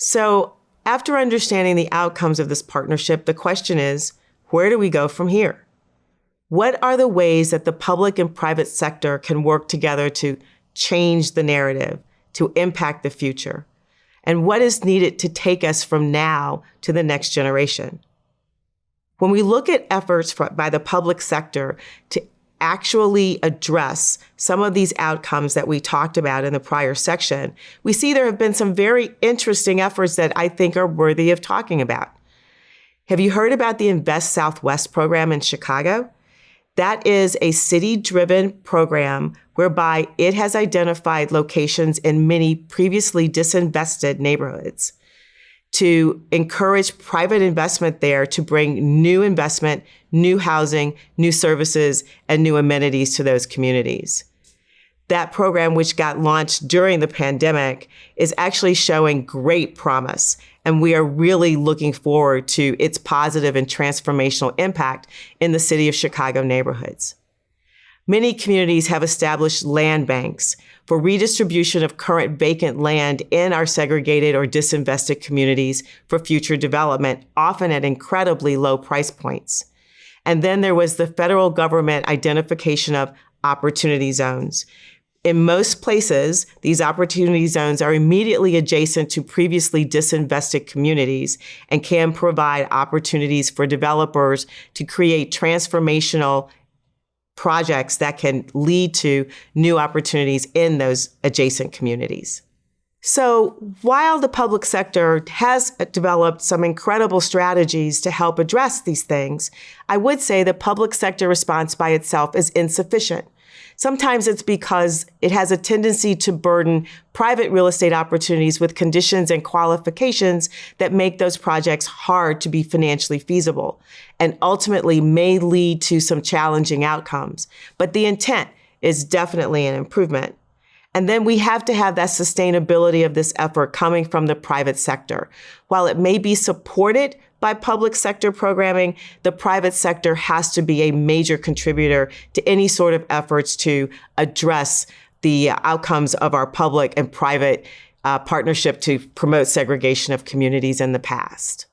So after understanding the outcomes of this partnership, the question is, where do we go from here? What are the ways that the public and private sector can work together to change the narrative, to impact the future? And what is needed to take us from now to the next generation? When we look at efforts by the public sector to actually address some of these outcomes that we talked about in the prior section, we see there have been some very interesting efforts that I think are worthy of talking about. Have you heard about the Invest Southwest program in Chicago? That is a city-driven program whereby it has identified locations in many previously disinvested neighborhoods to encourage private investment there to bring new investment, new housing, new services, and new amenities to those communities. That program, which got launched during the pandemic, is actually showing great promise, and we are really looking forward to its positive and transformational impact in the city of Chicago neighborhoods. Many communities have established land banks for redistribution of current vacant land in our segregated or disinvested communities for future development, often at incredibly low price points. And then there was the federal government identification of opportunity zones. In most places, these opportunity zones are immediately adjacent to previously disinvested communities and can provide opportunities for developers to create transformational projects that can lead to new opportunities in those adjacent communities. So while the public sector has developed some incredible strategies to help address these things, I would say the public sector response by itself is insufficient. Sometimes it's because it has a tendency to burden private real estate opportunities with conditions and qualifications that make those projects hard to be financially feasible and ultimately may lead to some challenging outcomes. But the intent is definitely an improvement. And then we have to have that sustainability of this effort coming from the private sector. While it may be supported by public sector programming, the private sector has to be a major contributor to any sort of efforts to address the outcomes of our public and private partnership to promote segregation of communities in the past.